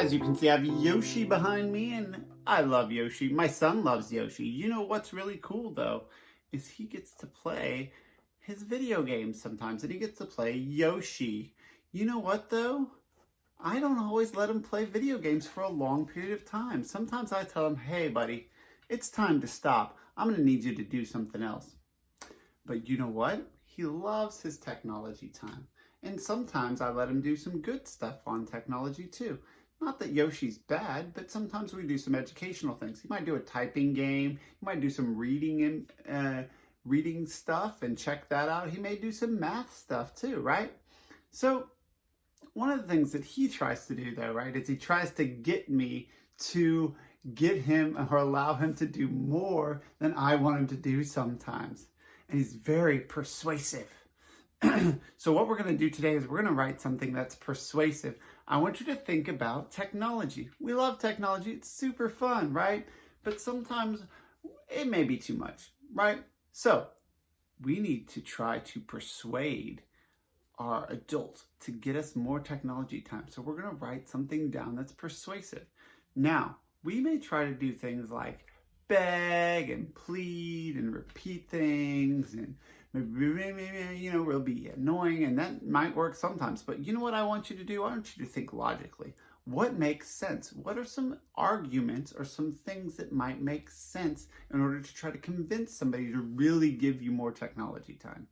As you can see, I have Yoshi behind me, and I love Yoshi. My son loves Yoshi. You know what's really cool, though, is he gets to play his video games sometimes, and he gets to play Yoshi. You know what, though? I don't always let him play video games for a long period of time. Sometimes I tell him, hey, buddy, it's time to stop. I'm going to need you to do something else. But you know what? He loves his technology time. And sometimes I let him do some good stuff on technology too. Not that Yoshi's bad, but sometimes we do some educational things. He might do a typing game. He might do some reading and reading stuff and check that out. He may do some math stuff too, right? So one of the things that he tries to do though, right, is he tries to get me to get him or allow him to do more than I want him to do sometimes. And he's very persuasive. So what we're going to do today is we're going to write something that's persuasive. I want you to think about technology. We love technology. It's super fun, right? But sometimes it may be too much, right? So we need to try to persuade our adult to get us more technology time. So we're going to write something down that's persuasive. Now, we may try to do things like beg and plead and repeat things, and maybe, you know, we'll be annoying, and that might work sometimes. But you know what I want you to do? I want you to think logically. What makes sense? What are some arguments or some things that might make sense in order to try to convince somebody to really give you more technology time?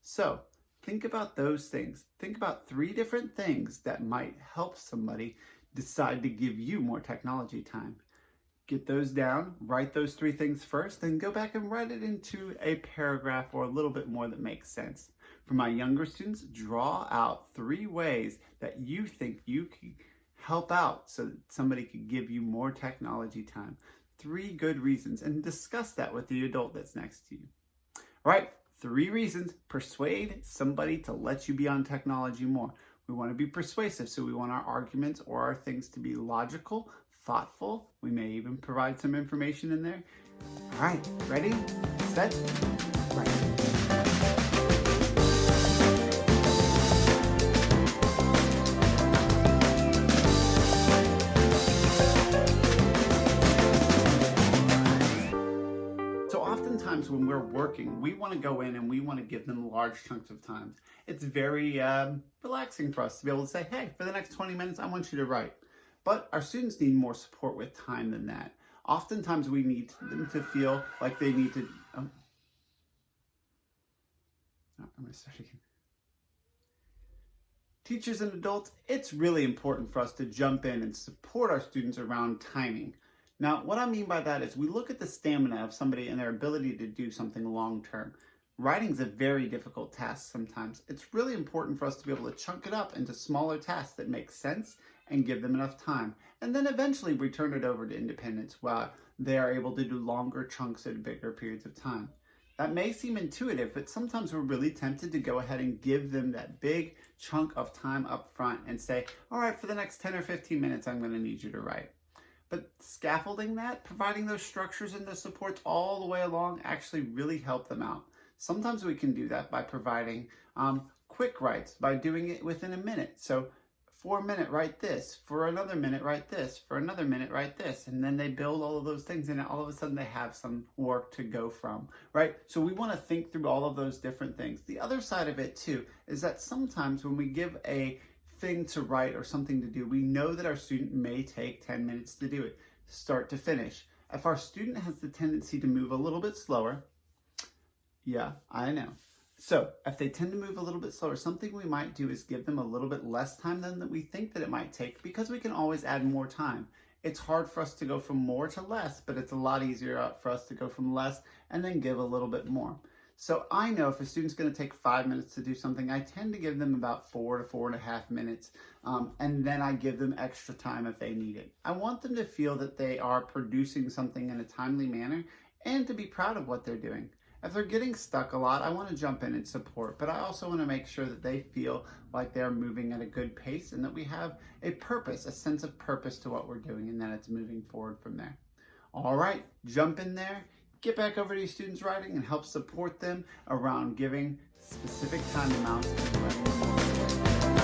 So think about those things. Think about 3 different things that might help somebody decide to give you more technology time. Get those down, write those 3 things first, then go back and write it into a paragraph or a little bit more that makes sense. For my younger students, draw out 3 ways that you think you can help out so that somebody could give you more technology time. 3 good reasons, and discuss that with the adult that's next to you. All right, 3 reasons. Persuade somebody to let you be on technology more. We want to be persuasive, so we want our arguments or our things to be logical, thoughtful. We may even provide some information in there. All right, ready, set, write. So oftentimes when we're working, we want to go in and we want to give them large chunks of time. It's very relaxing for us to be able to say, hey, for the next 20 minutes, I want you to write. But our students need more support with time than that. Oftentimes we need them to feel like they need to... I'm going to start again. Teachers and adults, it's really important for us to jump in and support our students around timing. Now, what I mean by that is we look at the stamina of somebody and their ability to do something long term. Writing is a very difficult task sometimes. It's really important for us to be able to chunk it up into smaller tasks that make sense and give them enough time. And then eventually we turn it over to independence while they are able to do longer chunks at bigger periods of time. That may seem intuitive, but sometimes we're really tempted to go ahead and give them that big chunk of time up front and say, all right, for the next 10 or 15 minutes, I'm going to need you to write. But scaffolding that, providing those structures and the supports all the way along actually really help them out. Sometimes we can do that by providing quick writes, by doing it within a minute. So for a minute, write this. For another minute, write this. For another minute, write this. And then they build all of those things, and all of a sudden they have some work to go from, right? So we want to think through all of those different things. The other side of it too is that sometimes when we give a thing to write or something to do, we know that our student may take 10 minutes to do it, start to finish. If our student has the tendency to move a little bit slower, yeah, I know. So if they tend to move a little bit slower, something we might do is give them a little bit less time than that we think that it might take, because we can always add more time. It's hard for us to go from more to less, but it's a lot easier for us to go from less and then give a little bit more. So I know if a student's going to take 5 minutes to do something, I tend to give them about 4 to 4.5 minutes, and then I give them extra time if they need it. I want them to feel that they are producing something in a timely manner and to be proud of what they're doing. If they're getting stuck a lot, I want to jump in and support, but I also want to make sure that they feel like they're moving at a good pace and that we have a purpose, a sense of purpose to what we're doing, and that it's moving forward from there. All right, jump in there, get back over to your students' writing and help support them around giving specific time amounts and writing more.